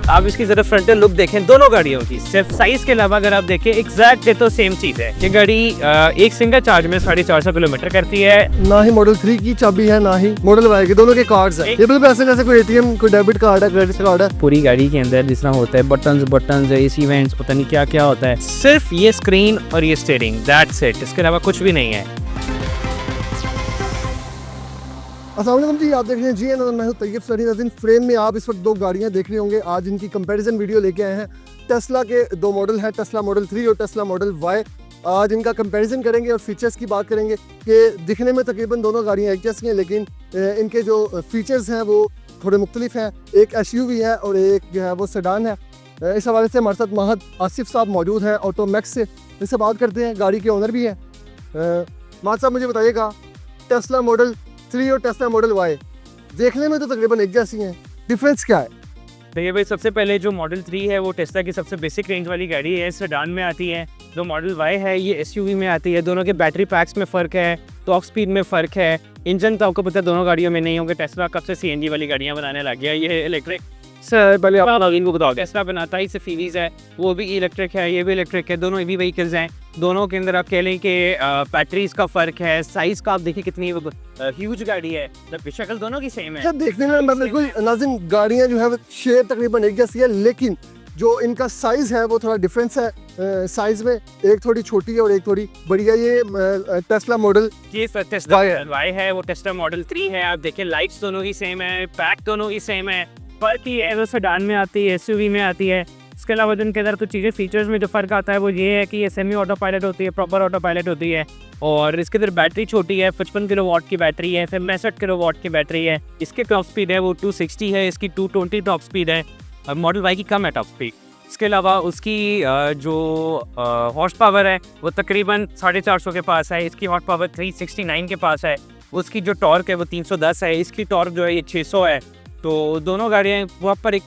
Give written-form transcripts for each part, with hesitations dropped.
आप इसकी जरा फ्रंटल लुक देखें दोनों गाड़ियों की, सिर्फ साइज के अलावा अगर आप देखें एग्जैक्ट तो सेम चीज है। ये गाड़ी एक सिंगल चार्ज में 450 किलोमीटर करती है। ना ही मॉडल 3 की चाबी है ना ही मॉडल वाई की, दोनों के कार्ड्स है। ये बिल्कुल ऐसे जैसे कोई एटीएम, कोई डेबिट कार्ड है, क्रेडिट कार्ड है। पूरी गाड़ी के अंदर जिस तरह होता है बटन्स एसी वेंट्स, पता नहीं क्या क्या होता है, सिर्फ ये स्क्रीन और ये स्टीयरिंग, दैट्स इट, इसके अलावा कुछ भी नहीं है। अस्सलाम वालेकुम जी, आप देख रहे हैं जी एन, मैं हूं तैयब सरी नाज़रीन। फ्रेम में आप इस वक्त दो गाड़ियां देख रहे होंगे। आज इनकी कंपैरिजन वीडियो लेके आए हैं। टेस्ला के दो मॉडल हैं, टेस्ला मॉडल 3 और टेस्ला मॉडल वाई। आज इनका कंपैरिजन करेंगे और फीचर्स की बात करेंगे कि दिखने में तकरीबन दोनों गाड़ियां एक जैसी हैं, लेकिन इनके जो फीचर्स हैं वो थोड़े मुख्तलिफ हैं। एक एसयूवी है और एक जो है वो सेडान है। इस हवाले से हमारे साथ महद आसिफ साहब मौजूद हैं ऑटोमैक्स से, इससे बात करते हैं। गाड़ी के ओनर भी हैं। महद साहब मुझे बताइएगा, टेस्ला मॉडल 3 और टेस्ला मॉडल वाई देखने में तो तकरीबन एक जैसी हैं, डिफरेंस क्या है? देखिए भाई, सबसे पहले जो मॉडल 3 है वो टेस्ला की सबसे बेसिक रेंज वाली गाड़ी है, सेडान में आती है। जो मॉडल वाई है ये एसयूवी में आती है। दोनों के बैटरी पैक्स में फ़र्क है, टॉप स्पीड में फ़र्क है, इंजन तो आपको पता है दोनों गाड़ियों में नहीं होंगे। टेस्ला कब से सीएनजी वाली गाड़ियाँ बनाने लग गया, ये इलेक्ट्रिक सर पहले आप इनको बताओ। टेस्ला बनाता ही सिर्फ ईवीज़ है, वो भी इलेक्ट्रिक है, ये भी इलेक्ट्रिक है, दोनों ईवी व्हीकल्स हैं। दोनों के अंदर आप कह लें कि बैटरीज का फ़र्क है, साइज़ का आप देखिए कितनी ह्यूज गाड़ी है, शक्ल दोनों की सेम है। देखने में बिल्कुल नाज़रीन गाड़ियाँ जो है शेप तकरीबन एक जैसी है, लेकिन जो इनका साइज़ है वो थोड़ा डिफरेंस है साइज़ में। एक थोड़ी छोटी है और एक थोड़ी बड़ी है। ये टेस्ला मॉडल टेस्ला वाई है, वो टेस्ला मॉडल 3 है। आप देखें लाइट्स दोनों की सेम है, पैक दोनों की सेम है। फ़र्क ये है वो सेडान में आती है, एसयूवी में आती है। इसके अलावा जो इनके अंदर कुछ चीज़ें फीचर्स में जो फ़र्क आता है वो ये है कि ये सेमी ऑटो पायलट होती है, प्रॉपर ऑटो पायलट होती है। और इसके अंदर बैटरी छोटी है, 55 किलोवाट की बैटरी है, फिर 65 किलोवाट की बैटरी है। इसके टॉप स्पीड है वो 260 है, इसकी 220 टॉप स्पीड है। मॉडल वाई की कम है टॉप स्पीड। इसके अलावा उसकी जो हॉर्स पावर है वो तकरीबन 450 के पास है, इसकी हॉर्स पावर 369 के पास है। उसकी जो टॉर्क है वो 310 है, इसकी टॉर्क जो है ये 600 है। तो दोनों गाड़ियाँ प्रॉपर एक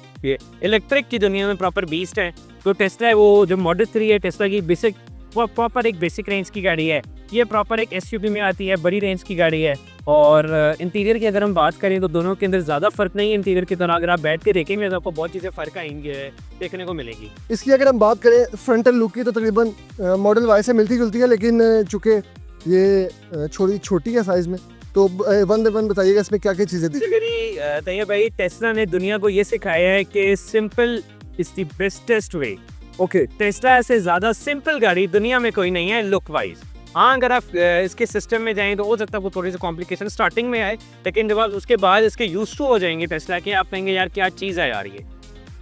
इलेक्ट्रिक की दुनिया में प्रॉपर बीस्ट है। तो टेस्ला है वो जो मॉडल 3 है टेस्ला की बेसिक प्रॉपर एक बेसिक रेंज की गाड़ी है। ये प्रॉपर एक एसयूवी में आती है, बड़ी रेंज की गाड़ी है। और इंटीरियर की अगर हम बात करें तो दोनों के अंदर ज़्यादा फ़र्क नहीं है इंटीरियर की तरह। अगर आप बैठ के देखेंगे तो आपको बहुत चीज़ें फ़र्क आएंगे देखने को मिलेगी। इसकी अगर हम बात करें फ्रंटल लुक की तो तकरीबन मॉडल वाई से मिलती जुलती है, लेकिन चूँकि ये छोटी है साइज़ में, तो वन बाय वन बताइएगा इसमें क्या क्या चीज़ें थी। तैयब भाई, टेस्ला ने दुनिया को ये सिखाया है कि simple is the bestest way. Okay, Tesla से ज़्यादा सिंपल गाड़ी दुनिया में कोई नहीं है लुक वाइज। हाँ, अगर आप इसके सिस्टम में जाएं तो हो सकता है वो थोड़ी सी कॉम्प्लिकेशन स्टार्टिंग में आए, लेकिन जब आप उसके बाद इसके यूज टू हो जाएंगे टेस्ला के, आप कहेंगे यार क्या चीज़ है यार ये।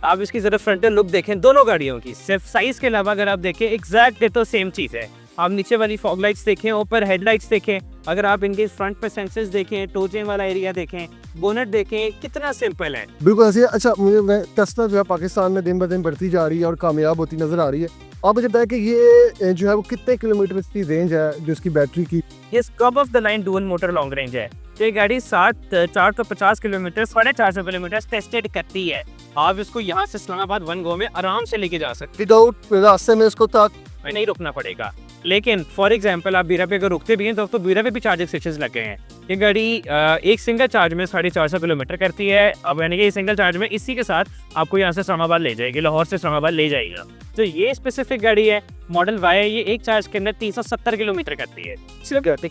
आप इसकी ज़रा फ्रंटल लुक देखें दोनों गाड़ियों की, सिर्फ साइज़ के अलावा अगर आप देखें एग्जैक्ट तो सेम चीज़ है। आप नीचे वाली फॉग लाइट्स देखें, ऊपर हेडलाइट्स देखें, अगर आप इनके फ्रंट पे सेंसर्स देखें, टोचे वाला एरिया देखें, बोनट देखें, कितना सिंपल है। बिल्कुल ऐसे। अच्छा, मुझे टेस्ला जो है पाकिस्तान में दिन ब दिन बढ़ती जा रही है और कामयाब होती नजर आ रही है। आप मुझे बताएं कि ये जो है वो कितने किलोमीटर की रेंज है जो इसकी बैटरी की? ये top of the line dual motor long range है। ये गाड़ी 450 किलोमीटर 450 किलोमीटर टेस्टेड करती है। आप इसको यहाँ से इस्लामाबाद वन गो में आराम से लेके जा सकते विदाउट रास्ते में इसको तक नहीं रुकना पड़ेगा। लेकिन फॉर एग्जांपल आप बीरा पे अगर रुकते भी हैं तो बीरा पे भी चार्जिंग स्टेशंस लगे हैं। ये गाड़ी एक सिंगल चार्ज में 450 किलोमीटर करती है। अब यानी कि सिंगल चार्ज में इसी के साथ आपको यहाँ से इस्लामाबाद ले जाएगी, लाहौर से इस्लामाबाद ले जाएगा। तो ये स्पेसिफिक गाड़ी है मॉडल वाई है, ये एक चार्ज के अंदर 370 किलोमीटर करती है।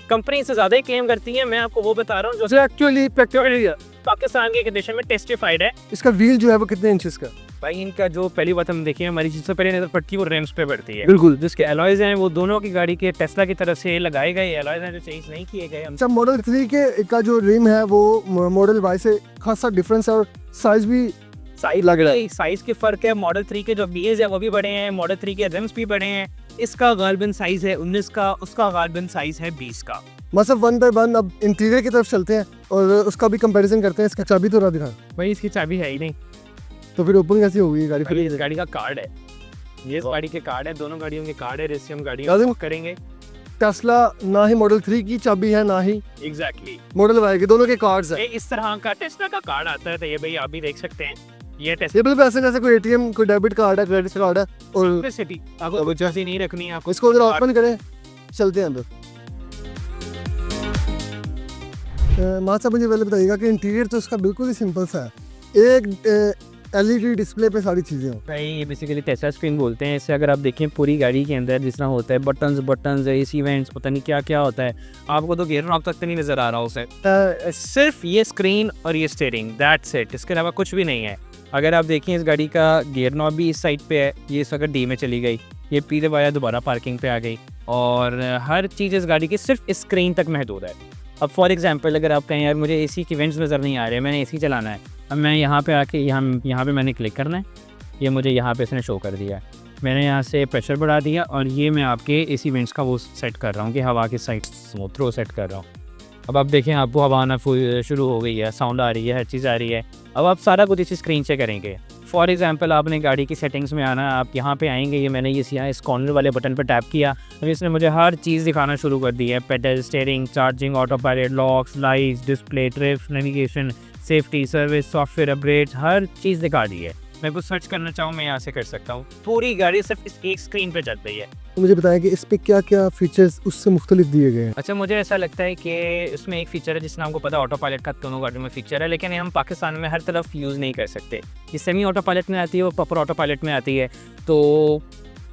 कंपनी से ज़्यादा ही क्लेम करती है, मैं आपको वो बता रहा हूँ जो एक्चुअली पाकिस्तान के कंडीशन में टेस्टिफाइड है। इसका व्हील जो है वो कितने इंचेस का? भाई इनका जो पहली बात हम देखिए, हमारी सबसे पहले नजर पड़ती है वो रिम्स पे पड़ती है। बिल्कुल। जिसके एलॉयज हैं वो दोनों की गाड़ी के टेस्ला की तरफ से लगाए गए एलॉयज हैं जो चेंज नहीं किए गए। अच्छा, मॉडल 3 के का जो रिम है वो मॉडल वाई से खासा डिफरेंस है और साइज भी लग रहा है। साइज के फर्क है। मॉडल 3 के जो व्हील्स है वो भी बड़े हैं, मॉडल 3 के रिम्स भी बड़े हैं। इसका गालबन साइज है 19 का, उसका गालबन साइज है 20 का। मतलब वन बाय वन अब इंटीरियर की तरफ चलते हैं और उसका भी कंपैरिजन करते हैं। इसका चाबी तो दिखा भाई, इसकी चाबी है ही नहीं, तो फिर ओपन कैसी होगी गाड़ी? इस गाड़ी का कार्ड है, ये इस गाड़ी के कार्ड है, दोनों गाड़ियों के कार्ड है, रेस हम गाड़ियों करेंगे। टेस्ला ना ही मॉडल 3 की चाबी है ना ही एग्जैक्टली मॉडल वाई के, दोनों के कार्ड्स हैं। इस तरह का टेस्ला का कार्ड आता है। तो ये भाई आप भी देख सकते हैं, ये ये बिल्कुल ऐसे जैसे कोई एटीएम, कोई डेबिट कार्ड है, क्रेडिट कार्ड है। और सिटी आपको जैसी नहीं रखनी है आपको। इसको जरा ओपन करें, चलते हैं अंदर। माँ साहब मुझे पहले बताइएगा कि इंटीरियर तो इसका बिल्कुल ही सिंपल सा है। एक LED डिस्प्ले पे सारी चीज़ें हों। भाई ये बेसिकली टेस्ला स्क्रीन बोलते हैं। इससे अगर आप देखें पूरी गाड़ी के अंदर जिस तरह होता है बटन्स AC वेंट्स पता नहीं क्या क्या होता है, आपको तो गियर नॉब तक तो नहीं नज़र आ रहा उसे। सिर्फ ये स्क्रीन और ये स्टीयरिंग, दैट्स इट, इसके अलावा कुछ भी नहीं है। अगर आप देखें इस गाड़ी का गियर नॉब भी इस साइड पे है, ये इस वक्त D में चली गई, ये P दबाया दोबारा पार्किंग पे आ गई, और हर चीज़ इस गाड़ी की सिर्फ स्क्रीन तक महदूद है। अब फॉर एग्जांपल अगर आप कहें यार मुझे AC की वेंट्स नज़र नहीं आ रहे, मैंने AC चलाना है, अब मैं यहाँ पे आके यहाँ पे मैंने क्लिक करना है, ये मुझे यहाँ पे इसने शो कर दिया है। मैंने यहाँ से प्रेशर बढ़ा दिया और ये मैं आपके AC वेंट्स का वो सेट कर रहा हूँ कि हवा की साइड स्मूथ थ्रो सेट कर रहा हूँ। अब आप देखें आपको हवा आना शुरू हो गई है, साउंड आ रही है, हर चीज़ आ रही है। अब आप सारा कुछ इसी स्क्रीन से करेंगे। फॉर एग्जांपल आपने गाड़ी की सेटिंग्स में आना, आप यहाँ पे आएंगे, ये मैंने यहाँ इस कॉर्नर वाले बटन पर टैप किया, अब इसने मुझे हर चीज़ दिखाना शुरू कर दी है। Pedal, steering, charging, autopilot, locks, lights, display, trips, navigation, safety, service, software upgrades, हर चीज़ दिखा दी है। मैं कुछ सर्च करना चाहूँ मैं यहाँ से कर सकता हूँ। पूरी गाड़ी सिर्फ इस एक स्क्रीन पर चल रही है। तो मुझे बताएं कि इस पे क्या क्या फीचर्स उससे मुख्तलिफ दिए गए हैं। अच्छा, मुझे ऐसा लगता है कि इसमें एक फ़ीचर है जिसमें आपको पता है ऑटो पायलट का दोनों गाड़ियों में फ़ीचर है, लेकिन हम पाकिस्तान में हर तरफ यूज़ नहीं कर सकते। ये सेमी ऑटो पायलट में आती है, वो प्रॉपर ऑटो पायलट में आती है। तो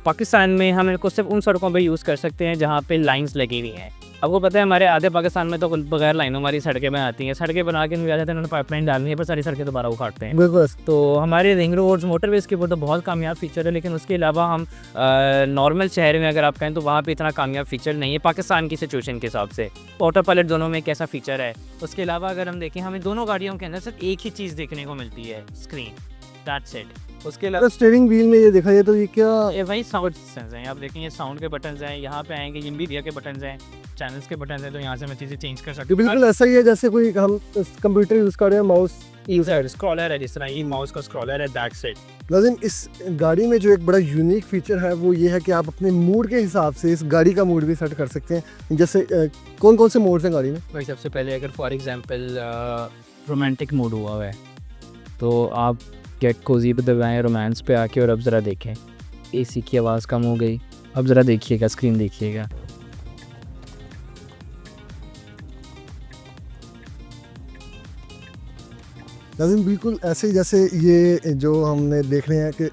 पाकिस्तान में हम इनको सिर्फ उन सड़कों पे यूज़ कर सकते हैं जहाँ पे लाइंस लगी हुई हैं। आपको पता है हमारे आधे पाकिस्तान में तो बगैर लाइनों हमारी सड़कें में आती हैं, सड़कें बना के आ जाते हैं, उन्होंने पाइपलाइन डालनी है पर सारी सड़कें दोबारा उखाड़ते हैं। बस तो हमारे रिंग रोड्स, मोटरवेज के ऊपर तो बहुत कामयाब फीचर है, लेकिन उसके अलावा हम नॉर्मल शहर में अगर आप कहें तो वहाँ पे इतना कामयाब फीचर नहीं है पाकिस्तान की सिचुएशन के हिसाब से। ऑटो पायलट दोनों में कैसा फीचर है। उसके अलावा अगर हम देखें हमें दोनों गाड़ियों के अंदर सिर्फ एक ही चीज़ देखने को मिलती है, स्क्रीन, दैट्स इट। उसके अलावा स्टीयरिंग व्हील में ये देखा जाए तो ये क्या ये वही साउंड सिस्टम्स हैं। आप देखें ये साउंड के बटन्स हैं, यहाँ पे आएंगे मीडिया के बटन्स हैं, चैनल्स के बटन्स हैं, तो यहाँ से मैं चीज़ें चेंज कर सकता ये बिल्कुल ऐसा ही है जैसे कोई हम कंप्यूटर यूज़ कर रहे हैं, माउस हूँ। स्क्रॉलर है, जिस तरह ये माउस का स्क्रॉलर है, दैट्स इट। लेकिन इस गाड़ी में जो एक बड़ा यूनिक फीचर है वो ये है कि आप अपने मूड के हिसाब से इस गाड़ी का मूड भी सेट कर सकते हैं। जैसे कौन कौन से मोड्स हैं गाड़ी में? भाई सबसे पहले अगर फॉर एग्जांपल रोमांटिक मोड हुआ है तो आप गेट कोजी पे दबाएं, रोमांस पे आके, और अब ज़रा देखें AC की आवाज़ कम हो गई। अब ज़रा देखिएगा, स्क्रीन देखिएगा, लेकिन बिल्कुल ऐसे ही जैसे ये जो हमने देख रहे हैं कि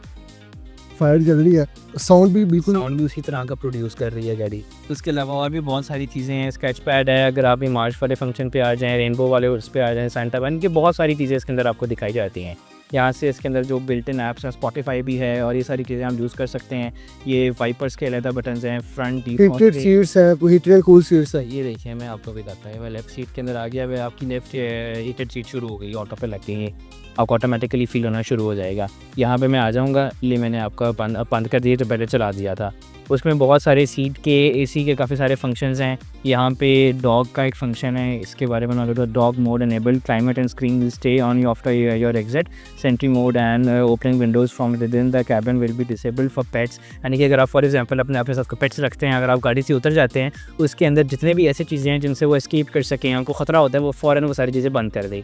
फायर जल रही है, साउंड भी बिल्कुल साउंड भी उसी तरह का प्रोड्यूस कर रही है गाड़ी। उसके अलावा और भी बहुत सारी चीज़ें हैं, स्केच पैड है, अगर आप मार्च वाले फंक्शन पे आ जाएँ, रेनबो वाले उस पर आ जाएँ, सेंटा वन की बहुत सारी चीज़ें इसके अंदर आपको दिखाई जाती हैं। यहाँ से इसके अंदर जो बिल्ट इन ऐप्स हैं, स्पॉटिफाई भी है, और ये सारी चीज़ें हम यूज़ कर सकते हैं। ये वाइपर्स के अलग बटन्स हैं, फ्रंट हीटेड सीट्स है, हीटेड कूल सीट्स है। ये देखिए मैं आपको बताता हूँ, लेफ्ट सीट के अंदर आ गया, वह आपकी लेफ्ट हीटेड सीट शुरू हो गई, ऑटो पे लग गई है, आपको ऑटोमेटिकली फील होना शुरू हो जाएगा। यहाँ पे मैं आ जाऊँगा, ये मैंने आपका बंद कर दिया तो पहले चला दिया था। उसमें बहुत सारे सीट के AC के काफ़ी सारे फंक्शंस हैं। यहाँ पे डॉग का एक फंक्शन है, इसके बारे में मालूम है, dog mode enabled, climate and screen will stay on you after your exit, sentry mode and opening windows from within the cabin will be disabled for pets. यानी कि अगर आप फॉर एग्जांपल अपने साथ पेट्स रखते हैं, अगर आप गाड़ी से उतर जाते हैं, उसके अंदर जितने भी ऐसी चीज़ें हैं जिनसे वो एस्केप कर सकें, उनको ख़तरा होता है, वो फ़ौरन वो सारी चीज़ें बंद कर दें।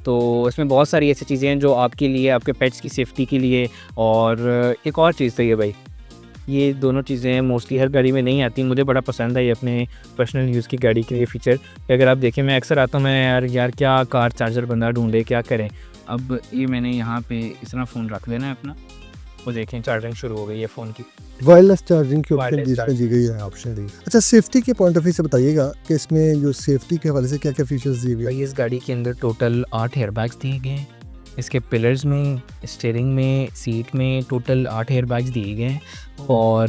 तो इसमें बहुत सारी ऐसी चीज़ें हैं जो आपके लिए, आपके पेट्स की सेफ्टी के लिए। और एक और चीज़ तो ये भाई, ये दोनों चीज़ें मोस्टली हर गाड़ी में नहीं आती, मुझे बड़ा पसंद है ये अपने पर्सनल यूज़ की गाड़ी के लिए फ़ीचर। अगर आप देखें मैं अक्सर आता हूँ, मैं यार क्या कार चार्जर बंदा ढूंढे, क्या करें। अब ये मैंने यहाँ पे इस तरह फ़ोन रख देना है अपना, वो देखें चार्जिंग शुरू हो गई है फ़ोन की, वायरलेस चार्जिंग की ऑप्शन Wireless दी गई है, ऑप्शन दी। अच्छा, सेफ्टी के पॉइंट ऑफ व्यू से बताइएगा कि इसमें जो सेफ्टी के हवाले से क्या क्या फीचर्स दिए गए? भाई इस गाड़ी के अंदर टोटल 8 एयरबैग्स दिए गए हैं। इसके पिलर्स में, स्टीयरिंग में, सीट में टोटल 8 एयरबैग्स दिए गए हैं। और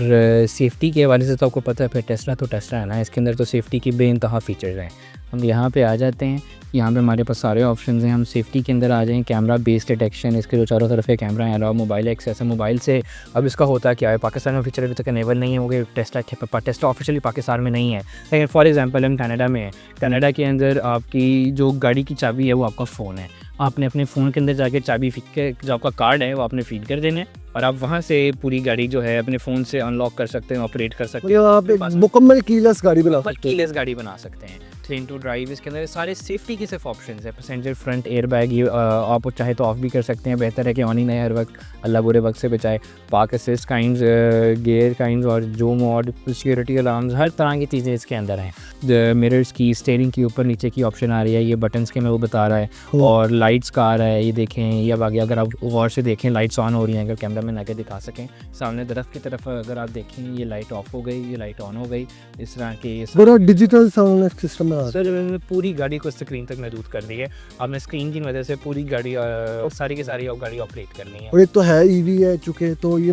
सेफ्टी के हवाले से तो आपको पता है, फिर टेस्ला तो टेस्ला है ना, इसके अंदर तो सेफ्टी की बेइंतहा फीचर्स हैं। हम यहाँ पे आ जाते हैं, यहाँ पे हमारे पास सारे ऑप्शंस हैं। हम सेफ्टी के अंदर आ जाएं, कैमरा बेस्ड डिटेक्शन, इसके जो चारों तरफ है कैमरा है, अलावा मोबाइल एक्सेस है। मोबाइल से अब इसका होता क्या है, पाकिस्तान में फीचर अभी तक इनेबल नहीं है, वो कि टेस्ला ऑफिशियली पाकिस्तान में नहीं है। लेकिन फॉर एग्जांपल हम कनाडा में हैं, कनाडा के अंदर आपकी जो गाड़ी की चाबी है वो आपका फ़ोन है। आपने अपने फ़ोन के अंदर जाके चाबी फीड के, जो आपका कार्ड है वो आपने फीड कर देना है, और आप वहाँ से पूरी गाड़ी जो है अपने फ़ोन से अनलॉक कर सकते हैं, ऑपरेट कर सकते हैं। आप एक मुकम्मल कीलेस गाड़ी बना सकते हैं। कीलेस गाड़ी बना सकते हैं, क्लीन टू ड्राइव, इसके अंदर सारे सेफ्टी के सिर्फ ऑप्शन है। पैसेंजर फ्रंट एयर बैग, ये आप चाहे तो ऑफ भी कर सकते हैं, बेहतर है कि ऑन ही नहीं हर वक्त, अल्लाह बुरे वक्त से बचाए। Park assist kinds, gear kinds और जो मोड, सिक्योरिटी अलार्म्स, हर तरह की चीज़ें इसके अंदर हैं। मिरर्स की, स्टीयरिंग की ऊपर नीचे की ऑप्शन आ रही है, ये बटन्स के में वो बता रहा है। और लाइट्स का आ रहा है, ये देखें, ये अब आगे अगर आप गौर से देखें लाइट्स ऑन हो रही हैं, अगर कैमरा में आगे दिखा सकें। सामने दरख्त की तरफ अगर आप देखें, ये लाइट ऑफ हो गई, ये लाइट ऑन हो गई, इस तरह के बड़ा डिजिटल साउंड सिस्टम में आ रहा है। सर पूरी गाड़ी को स्क्रीन तक महदूद कर दी है। आपने स्क्रीन की वजह से पूरी गाड़ी सारी की सारी गाड़ी ऑपरेट करनी है। और एक तो है ईवी है चूँकि, तो ये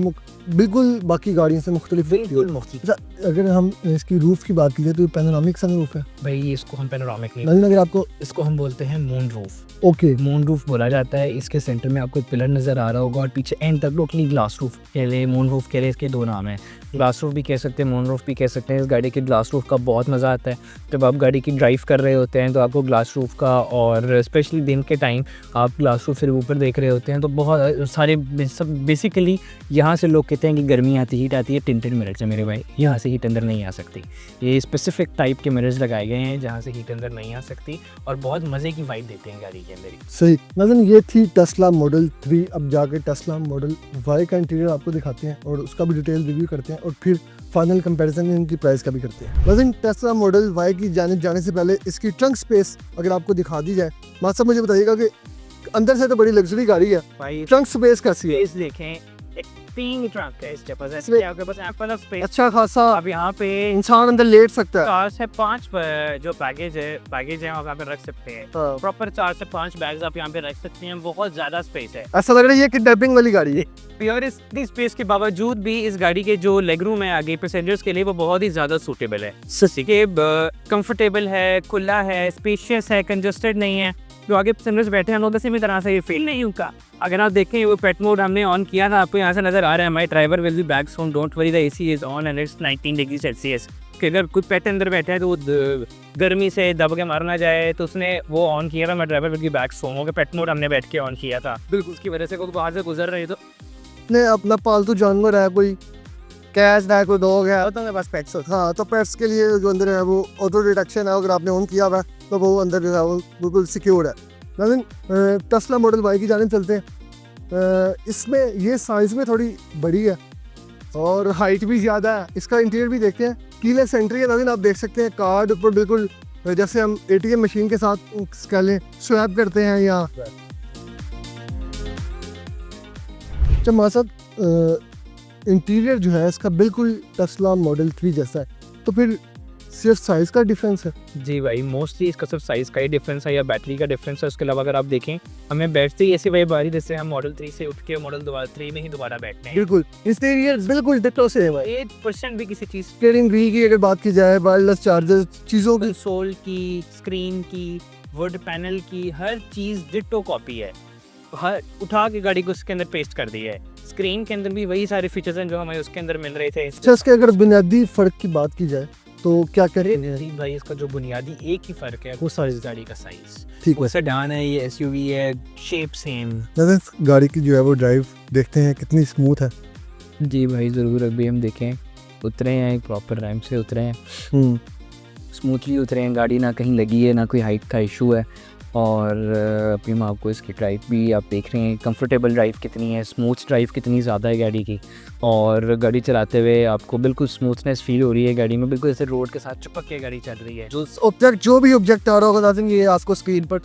बिल्कुल बाकी गाड़ियों से मुख्तलिफ। अच्छा, अगर हम इसकी रूफ की बात कीजिए तो ये पैनोरामिक सनरूफ है भाई, इसको हम पैनोरामिक नहीं, लेकिन अगर आपको इसको हम बोलते हैं moon roof. Okay, moon roof बोला जाता है। इसके सेंटर में आपको एक पिलर नज़र आ रहा होगा और पीछे एंड तक टोटली ग्लास रूफ के लिए मून रूफ के लिए इसके दो नाम हैं। ग्लास रूफ भी कह सकते हैं, मून रूफ भी कह सकते हैं। इस गाड़ी के ग्लास रूफ का बहुत मज़ा आता है। जब आप गाड़ी की ड्राइव कर रहे होते हैं तो आपको ग्लास रूफ का, और स्पेशली दिन के टाइम आप ग्लास रूफ से ऊपर देख रहे होते हैं तो बहुत सारे सब बेसिकली यहाँ से लोग कहते हैं कि गर्मी आती, हीट आती है, टिंटेड मिरर्स है मेरे भाई, यहाँ से हीट अंदर नहीं आ सकती। ये स्पेसिफिक टाइप के मिरर्स लगाए गए हैं जहाँ से हीट अंदर नहीं आ सकती और बहुत मज़े की वाइब देते हैं गाड़ी के अंदर ही। सही। मतलब ये थी टेस्ला मॉडल 3। अब जाके टेस्ला मॉडल वाई का इंटीरियर आपको दिखाते हैं और उसका भी डिटेल रिव्यू करते हैं और फिर फाइनल कंपैरिजन इनकी प्राइस का भी करते हैं। वैसे टेस्ला मॉडल वाई की जाने जाने से पहले इसकी ट्रंक स्पेस अगर आपको दिखा दी जाए, मां साहब मुझे बताइएगा कि अंदर से तो बड़ी लग्जरी गाड़ी है, भाई ट्रंक स्पेस कैसी है? स्पेस देखें, एक 3 ट्रंक है इसके पास, इसमें आपके पास एम्पल ऑफ स्पेस। अच्छा खासा अब यहाँ पे इंसान अंदर लेट सकता है। 4 से 5 जो बैगेज है आप यहाँ पे रख सकते हैं। हाँ। प्रॉपर 4 से 5 बैग्स आप यहाँ पे रख सकते हैं, बहुत ज्यादा स्पेस है। ऐसा लग रहा है ये किडनैपिंग वाली गाड़ी है। और इतनी स्पेस के बावजूद भी इस गाड़ी के जो लेग रूम है आगे पैसेंजर्स के लिए वो बहुत ही ज़्यादा सूटेबल है। के कंफर्टेबल है, खुला है, स्पेशियस है, कंजस्टेड नहीं है। जो आगे पैसेंजर्स बैठे हैं उनसे भी तरह से ये फील नहीं होगा। अगर आप देखें वो पेट मोड हमने ऑन किया था, आपको यहाँ से नज़र आ रहा है my driver will be back soon, don't worry the AC is on and it's 19 degree Celsius. कि अगर कोई पेट अंदर बैठा है तो वो गर्मी से दब के मार ना जाए, तो उसने वो ऑन किया था my driver will be back soon, हो गया पेट मोड हमने बैठ के ऑन किया था। बिल्कुल उसकी वजह से कोई बाहर से गुजर रहे तो ने अपना पालतू जानवर है, कोई कैट है, कोई डॉग है, तो मेरे पास पेट्स होता हाँ, तो पेट्स के लिए जो अंदर है वो ऑटो डिटेक्शन है, अगर आपने ऑन किया हुआ है तो वो अंदर जो है वो बिल्कुल सिक्योर है। लेकिन टेस्ला मॉडल वाई की जाने चलते हैं। इसमें ये साइज़ में थोड़ी बड़ी है और हाइट भी ज़्यादा है। इसका इंटीरियर भी देखते हैं, कीलेस एंट्री है। लेकिन आप देख सकते हैं कार्ड ऊपर बिल्कुल जैसे हम ATM मशीन के साथ कह लें स्वैप करते हैं या मां साहब इंटीरियर जो है इसका बिल्कुल टेस्ला मॉडल 3 जैसा है, तो फिर सिर्फ साइज़ का डिफरेंस है? जी भाई, मोस्टली इसका सिर्फ साइज़ का ही डिफरेंस है या बैटरी का डिफरेंस है। उसके अलावा अगर आप देखें हमें बैठते ही ऐसी वाइब आ रही जैसे हम मॉडल 3 से उठ के मॉडल 3 में ही दोबारा बैठते हैं। बिल्कुल इंटीरियर बिल्कुल डिट्टो से है भाई। 1% भी किसी चीज़ स्टीयरिंग व्हील की अगर बात की जाए, वायरलेस चार्जर चीज़ों की, कंसोल की, स्क्रीन की, वुड पैनल की, हर चीज़ डिट्टो कॉपी है। हर उठा के गाड़ी को उसके अंदर पेस्ट कर दिया है। स्क्रीन के अंदर भी वही सारे फीचर्स हैं जो हमें उसके अंदर मिल रहे थे। अच्छा, इसके अगर बुनियादी फ़र्क की बात की जाए तो क्या करें भाई, इसका जो बुनियादी एक ही फ़र्क है वो सारी गाड़ी का साइज़। ठीक वो सेडान है, ये SUV है, शेप सेम। है। गाड़ी की जो है वो ड्राइव देखते हैं कितनी स्मूथ है। जी भाई ज़रूर, अभी हम देखें उतरे हैं, प्रॉपर रैम से उतरे हैं, स्मूथली उतरे हैं, गाड़ी ना कहीं लगी है ना कोई हाइट का इशू है। और अभी मैं आपको इसकी ड्राइव भी आप देख रहे हैं, कंफर्टेबल ड्राइव कितनी है, स्मूथ ड्राइव कितनी ज़्यादा है गाड़ी की। और गाड़ी चलाते हुए आपको बिल्कुल स्मूथनेस फील हो रही है गाड़ी में, बिल्कुल ऐसे रोड के साथ चिपक के गाड़ी चल रही है। जो भी ऑब्जेक्ट आ रहा होगा लाज़िम ये आपको स्क्रीन पर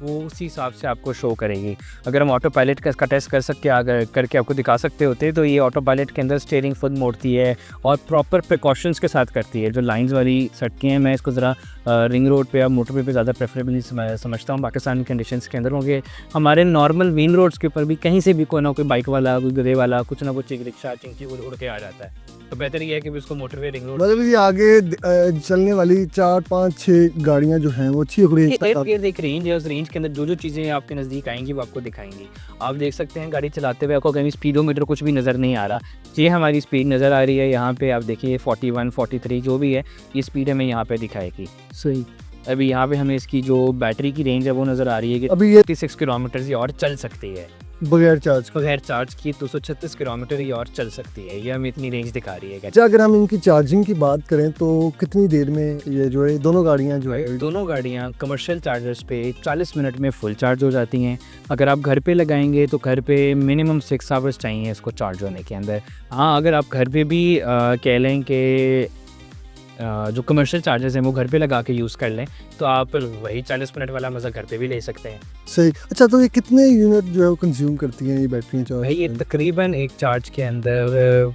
वो उसी हिसाब से आपको शो करेगी। अगर हम ऑटो पायलट का टेस्ट कर सकते हैं करके आपको दिखा सकते होते तो ये ऑटो पायलट के अंदर स्टीयरिंग खुद मोड़ती है और प्रॉपर प्रिकॉशंस के साथ करती है। जो लाइंस वाली सड़कें हैं, मैं इसको ज़रा रिंग रोड पे या मोटरवे पे ज़्यादा प्रेफरेबली समझता हूँ पाकिस्तान कंडीशंस के अंदर। होंगे हमारे नॉर्मल मेन रोड्स के ऊपर भी कहीं से भी कोई ना कोई बाइक वाला, कोई गधे वाला, कुछ ना कुछ एक रिक्शा चिंकी उड़ के आ जाता है। तो बेहतर ये है कि उसको मोटरवे रिंग रोड, मतलब ये आगे चलने वाली 4, 5, 6 गाड़ियाँ जो हैं वो अच्छी एक रेंज है। उस रेंज के अंदर जो चीज़ें आपके नज़दीक आएंगी वो आपको दिखाएंगी। आप देख सकते हैं गाड़ी चलाते हुए आपको कहीं स्पीडोमीटर कुछ भी नज़र नहीं आ रहा। ये हमारी स्पीड नज़र आ रही है यहाँ पे, आप देखिए 41, 43 जो भी है ये स्पीड हमें यहाँ पे दिखाएगी। सही। अभी यहाँ पे हमें इसकी जो बैटरी की रेंज है वो नज़र आ रही है कि अभी ये 36 किलोमीटर से और चल सकती है। बगैर चार्ज। बगैर चार्ज की 236 किलोमीटर ही और चल सकती है, ये हमें इतनी रेंज दिखा रही है। अच्छा, अगर हम इनकी चार्जिंग की बात करें तो कितनी देर में ये जो है दोनों गाड़ियाँ जो है दोनों गाड़ियाँ कमर्शियल चार्जर्स पे 40 मिनट में फुल चार्ज हो जाती हैं। अगर आप घर पे लगाएंगे तो घर पे मिनिमम 6 आवर्स चाहिए इसको चार्ज होने के अंदर। हाँ, अगर आप घर पे भी कह लें कि जो कमर्शियल चार्जर्स हैं वो घर पे लगा के यूज़ कर लें तो आप वही 40 मिनट वाला मज़ा घर पे भी ले सकते हैं। सही। अच्छा, तो ये कितने यूनिट जो है वो कंज्यूम करती हैं ये बैटरी चार्ज? भाई ये तकरीबन एक चार्ज के अंदर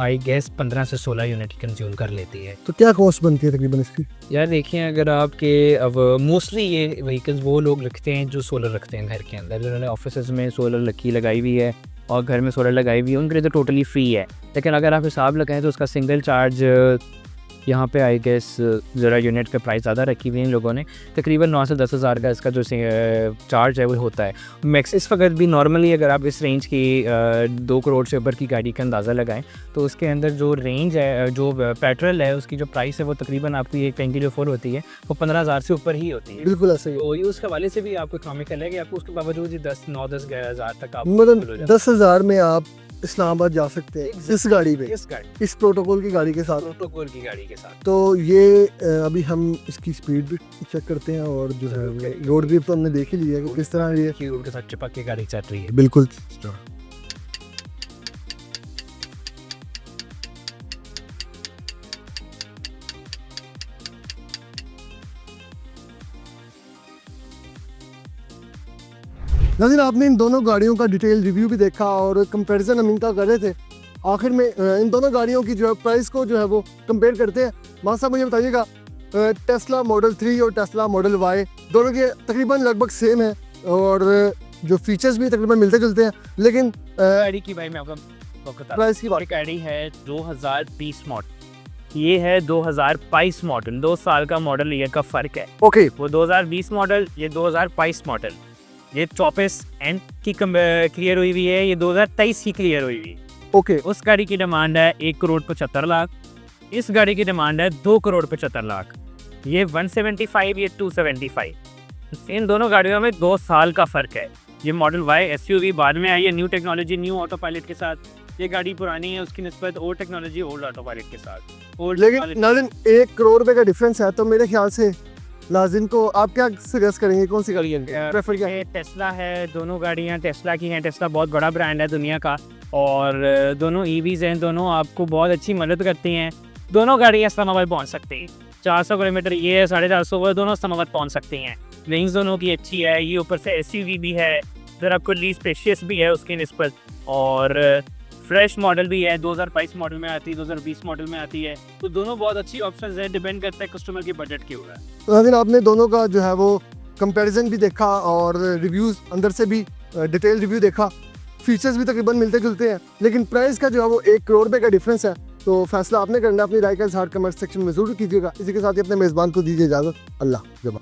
आई गेस 15 से 16 यूनिट कंज्यूम कर लेती है। तो क्या कॉस्ट बनती है तकरीबन इसकी? यार देखिए, अगर आपके अब मोस्टली ये व्हीकल्स वो लोग रखते हैं जो सोलर रखते हैं घर के अंदर, जिन्होंने ऑफिस में सोलर लगाई हुई है और घर में सोलर लगाई हुई है, उनके लिए तो टोटली फ्री है। लेकिन अगर आप हिसाब लगाएं तो उसका सिंगल चार्ज यहाँ पे आई गेस ज़रा यूनिट का प्राइस ज़्यादा रखी हुई है इन लोगों ने, तकरीबन 9 से 10 हज़ार का इसका जो चार्ज है वो होता है मैक्स। इस वक्त भी नॉर्मली अगर आप इस रेंज की 2 करोड़ से ऊपर की गाड़ी का अंदाज़ा लगाएं तो उसके अंदर जो रेंज है, जो पेट्रोल है, उसकी जो प्राइस है वो तकरीबन आपकी एक टैंकी जो फुल होती है वो 15,000 से ऊपर ही होती है। बिल्कुल ऐसा ही। तो ये उसके हवाले से भी आपको इकनॉमिकल है कि आपको उसके बावजूद ही 10-9-10 हज़ार तक आप मतलब 10,000 में आप इस्लामाबाद जा सकते हैं इस गाड़ी पे, इस प्रोटोकॉल की गाड़ी के साथ। प्रोटोकॉल की गाड़ी के साथ। तो ये अभी हम इसकी स्पीड भी चेक करते हैं और जो है रोड ग्रिप तो हमने देख ही लिया कि किस तरह ये रोड के साथ चिपक के गाड़ी चल रही है। बिल्कुल। नाज़रीन, आपने इन दोनों गाड़ियों का डिटेल रिव्यू भी देखा और कंपैरिजन हम इनका कर रहे थे। आखिर में इन दोनों गाड़ियों की जो है प्राइस को जो है वो कंपेयर करते हैं। मान साहब मुझे बताइएगा, टेस्ला मॉडल 3 और टेस्ला मॉडल वाई दोनों के तकरीबन लगभग सेम है और जो फीचर्स भी तकरीबन मिलते जुलते हैं, लेकिन गाड़ी की भाई मैं आपको बता, प्राइस की बात। गाड़ी है 2020 मॉडल, ये है 2022 मॉडल, 2 साल का मॉडल ईयर का फ़र्क है। ओके, वो 2020 मॉडल, ये 2022 मॉडल। ये 24 एंड की क्लियर हुई हुई है, ये 2023 की क्लियर हुई हुई है। ओके। उस गाड़ी की डिमांड है 1 करोड़ 75 लाख, इस गाड़ी की डिमांड है 2 करोड़ 75 लाख। ये 175, ये 275। इन दोनों गाड़ियों में 2 साल का फ़र्क है। ये मॉडल वाई एसयूवी बाद में आई है, new technology, new autopilot के साथ। ये गाड़ी पुरानी है, उसकी निस्बत old technology, old autopilot के साथ। लेकिन नाज़रीन 1 करोड़ रुपए का डिफरेंस है, तो मेरे ख्याल से लाजिम को आप क्या सजेस्ट करेंगे, कौन सी गाड़ी प्रेफर क्या है? टेस्ला है, दोनों गाड़ियाँ टेस्ला की हैं। टेस्ला बहुत बड़ा ब्रांड है दुनिया का और दोनों ईवीज़ हैं, दोनों आपको बहुत अच्छी मदद करती हैं। दोनों गाड़ियाँ इस्लामाबाद पहुँच सकती हैं। 400 किलोमीटर ये है, 450 वो, दोनों इस्लामाबाद पहुँच सकती हैं। रेंज दोनों की अच्छी है, ये ऊपर से एसयूवी भी है, ज़रा खुली स्पेशियस भी है उसकी निस्बत, और फ्रेश मॉडल भी है। 2022 मॉडल में आती है, 2020 मॉडल में आती है। तो दोनों बहुत अच्छी ऑप्शंस हैं, डिपेंड करता है कस्टमर के बजट के ऊपर। तो नाज़रीन, आपने दोनों का जो है वो कंपैरिजन भी देखा और रिव्यूज़ अंदर से भी डिटेल रिव्यू देखा। फीचर्स भी तकरीबन मिलते जुलते हैं, लेकिन प्राइस का जो है वो 1 करोड़ रुपए का डिफरेंस है। तो फैसला आपने करना, अपनी राय का इजहार कमेंट सेक्शन में जरूर कीजिएगा। इसी के साथ ही अपने मेज़बान को दीजिए इजाज़त। अल्लाह जब।